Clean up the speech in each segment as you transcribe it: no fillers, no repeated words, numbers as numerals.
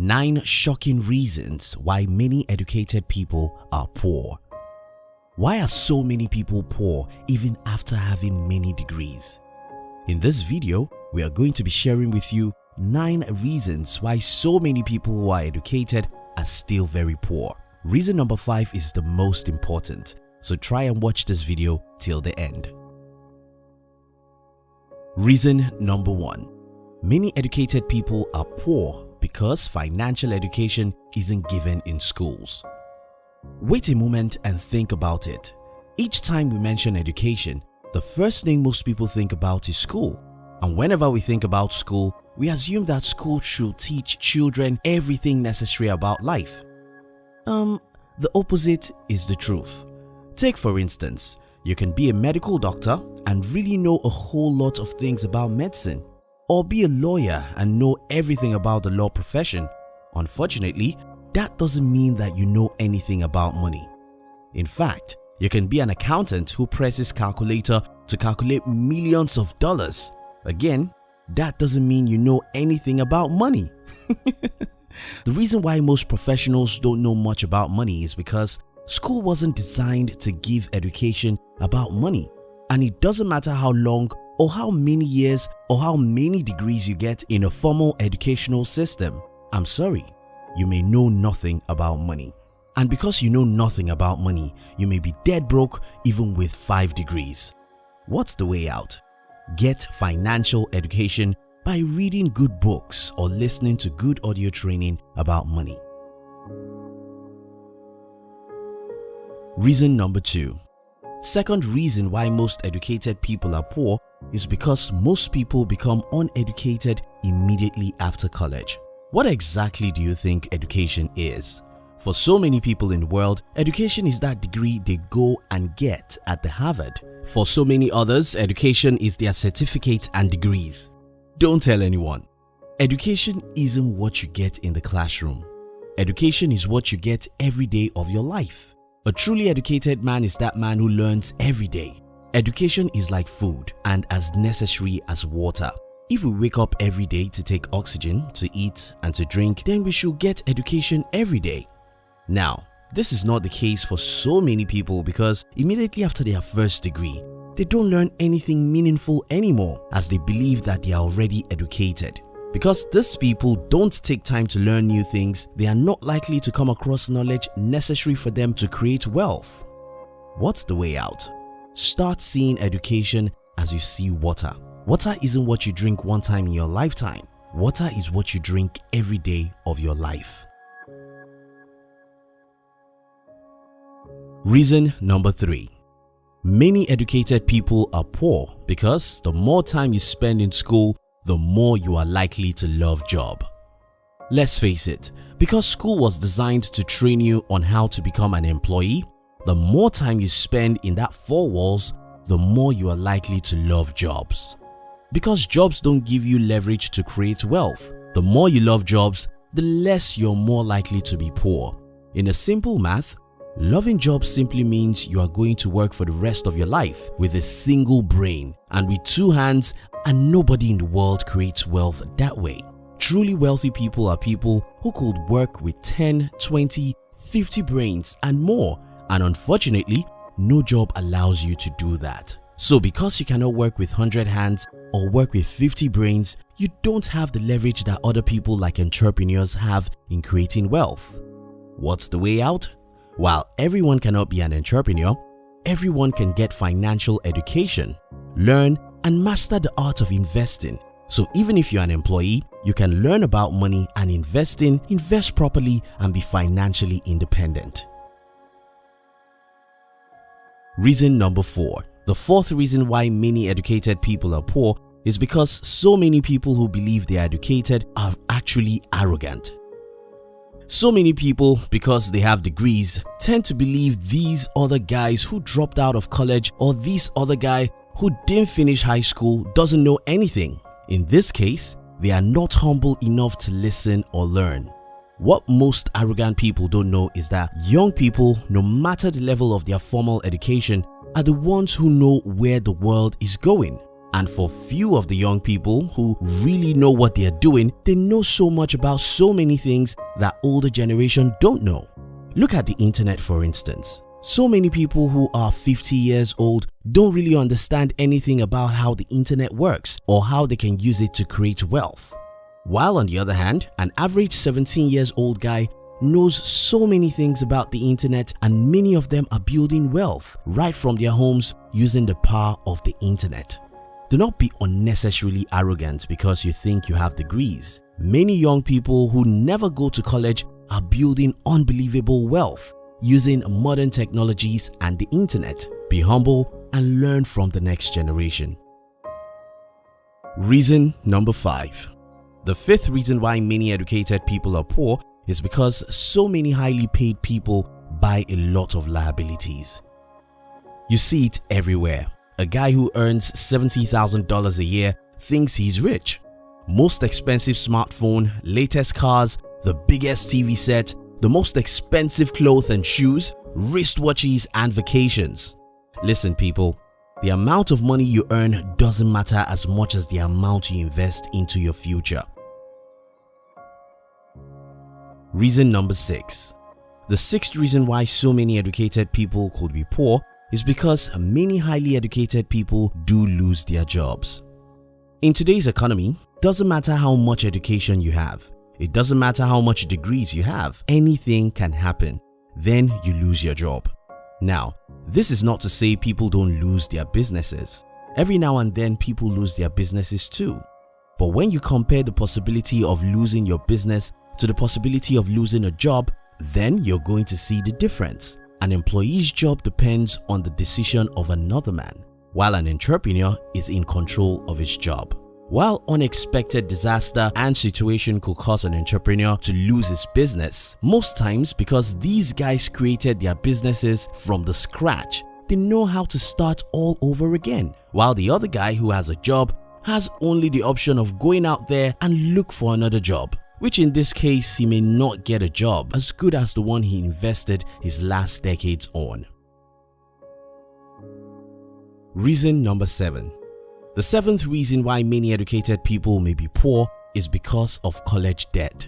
9 shocking reasons why many educated people are poor. Why are so many people poor even after having many degrees? In this video, we are going to be sharing with you 9 reasons why so many people who are educated are still very poor. Reason number 5 is the most important, so try and watch this video till the end. Reason number 1. Many educated people are poor because financial education isn't given in schools. Wait a moment and think about it. Each time we mention education, the first thing most people think about is school. And whenever we think about school, we assume that school should teach children everything necessary about life. The opposite is the truth. Take for instance, you can be a medical doctor and really know a whole lot of things about medicine, or be a lawyer and know everything about the law profession. Unfortunately, that doesn't mean that you know anything about money. In fact, you can be an accountant who presses calculator to calculate millions of dollars. Again, that doesn't mean you know anything about money. The reason why most professionals don't know much about money is because school wasn't designed to give education about money. And it doesn't matter how long or how many years or how many degrees you get in a formal educational system. I'm sorry, you may know nothing about money. And because you know nothing about money, you may be dead broke even with 5 degrees. What's the way out? Get financial education by reading good books or listening to good audio training about money. Reason number 2. Second reason why most educated people are poor is because most people become uneducated immediately after college. What exactly do you think education is? For so many people in the world, education is that degree they go and get at the Harvard. For so many others, education is their certificate and degrees. Don't tell anyone. Education isn't what you get in the classroom. Education is what you get every day of your life. A truly educated man is that man who learns every day. Education is like food and as necessary as water. If we wake up every day to take oxygen, to eat and to drink, then we should get education every day. Now, this is not the case for so many people because immediately after their first degree, they don't learn anything meaningful anymore as they believe that they are already educated. Because these people don't take time to learn new things, they are not likely to come across knowledge necessary for them to create wealth. What's the way out? Start seeing education as you see water. Water isn't what you drink one time in your lifetime. Water is what you drink every day of your life. Reason number 3. Many educated people are poor because the more time you spend in school, the more you are likely to love job. Let's face it, because school was designed to train you on how to become an employee, the more time you spend in that 4 walls, the more you are likely to love jobs. Because jobs don't give you leverage to create wealth, the more you love jobs, the less you're more likely to be poor. In a simple math, loving jobs simply means you are going to work for the rest of your life with a single brain and with 2 hands, and nobody in the world creates wealth that way. Truly wealthy people are people who could work with 10, 20, 50 brains and more, and unfortunately, no job allows you to do that. So because you cannot work with 100 hands or work with 50 brains, you don't have the leverage that other people like entrepreneurs have in creating wealth. What's the way out? While everyone cannot be an entrepreneur, everyone can get financial education, learn and master the art of investing. So even if you're an employee, you can learn about money and invest properly and be financially independent. Reason number 4. The 4th reason why many educated people are poor is because so many people who believe they are educated are actually arrogant. So many people, because they have degrees, tend to believe these other guys who dropped out of college or this other guy who didn't finish high school doesn't know anything. In this case, they are not humble enough to listen or learn. What most arrogant people don't know is that young people, no matter the level of their formal education, are the ones who know where the world is going. And for few of the young people who really know what they are doing, they know so much about so many things that older generation don't know. Look at the internet, for instance. So many people who are 50 years old don't really understand anything about how the internet works or how they can use it to create wealth. While on the other hand, an average 17 years old guy knows so many things about the internet, and many of them are building wealth right from their homes using the power of the internet. Do not be unnecessarily arrogant because you think you have degrees. Many young people who never go to college are building unbelievable wealth using modern technologies and the internet. Be humble and learn from the next generation. Reason number 5. The fifth reason why many educated people are poor is because so many highly paid people buy a lot of liabilities. You see it everywhere. A guy who earns $70,000 a year thinks he's rich. Most expensive smartphone, latest cars, the biggest TV set, the most expensive clothes and shoes, wristwatches and vacations. Listen people, the amount of money you earn doesn't matter as much as the amount you invest into your future. Reason number 6. The sixth reason why so many educated people could be poor is because many highly educated people do lose their jobs. In today's economy, doesn't matter how much education you have, it doesn't matter how much degrees you have, anything can happen. Then you lose your job. Now, this is not to say people don't lose their businesses. Every now and then people lose their businesses too. But when you compare the possibility of losing your business to the possibility of losing a job, then you're going to see the difference. An employee's job depends on the decision of another man, while an entrepreneur is in control of his job. While unexpected disaster and situation could cause an entrepreneur to lose his business, most times because these guys created their businesses from the scratch, they know how to start all over again, while the other guy who has a job has only the option of going out there and look for another job, which in this case he may not get a job as good as the one he invested his last decades on. Reason number 7. The seventh reason why many educated people may be poor is because of college debt.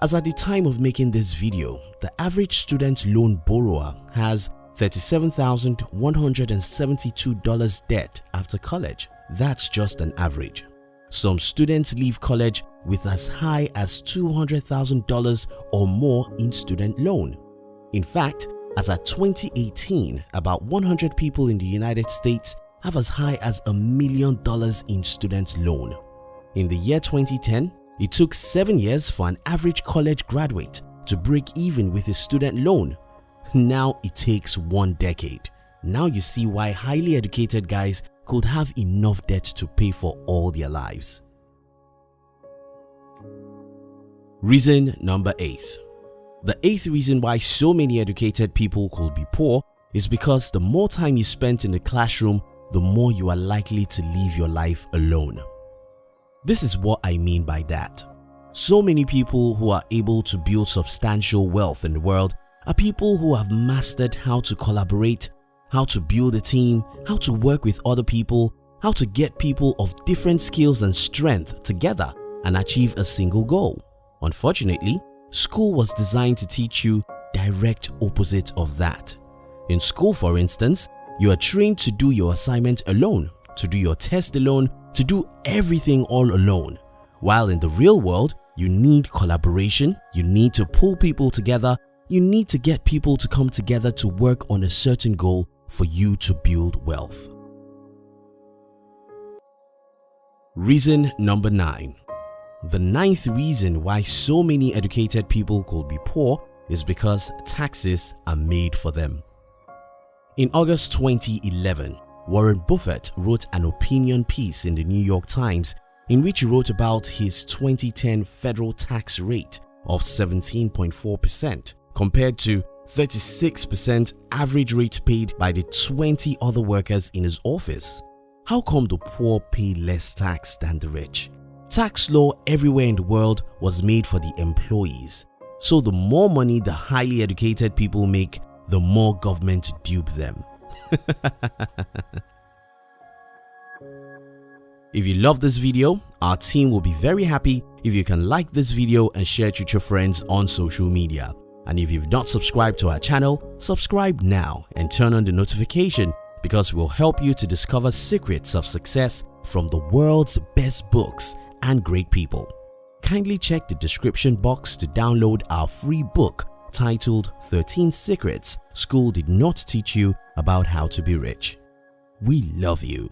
As at the time of making this video, the average student loan borrower has $37,172 debt after college. That's just an average. Some students leave college with as high as $200,000 or more in student loan. In fact, as at 2018, about 100 people in the United States have as high as $1 million in student loan. In the year 2010, it took 7 years for an average college graduate to break even with his student loan. Now it takes 1 decade. Now you see why highly educated guys could have enough debt to pay for all their lives. Reason number 8. The eighth reason why so many educated people could be poor is because the more time you spend in the classroom, the more you are likely to live your life alone. This is what I mean by that. So many people who are able to build substantial wealth in the world are people who have mastered how to collaborate, how to build a team, how to work with other people, how to get people of different skills and strength together and achieve a single goal. Unfortunately, school was designed to teach you direct opposite of that. In school, for instance, you are trained to do your assignment alone, to do your test alone, to do everything all alone. While in the real world, you need collaboration, you need to pull people together, you need to get people to come together to work on a certain goal for you to build wealth. Reason number 9. The ninth reason why so many educated people could be poor is because taxes are made for them. In August 2011, Warren Buffett wrote an opinion piece in the New York Times in which he wrote about his 2010 federal tax rate of 17.4% compared to 36% average rate paid by the 20 other workers in his office. How come the poor pay less tax than the rich? Tax law everywhere in the world was made for the employees. So the more money the highly educated people make, the more government dupe them. If you love this video, our team will be very happy if you can like this video and share it with your friends on social media. And if you've not subscribed to our channel, subscribe now and turn on the notification, because we'll help you to discover secrets of success from the world's best books and great people. Kindly check the description box to download our free book titled 13 Secrets School Did Not Teach You About How to Be Rich. We love you.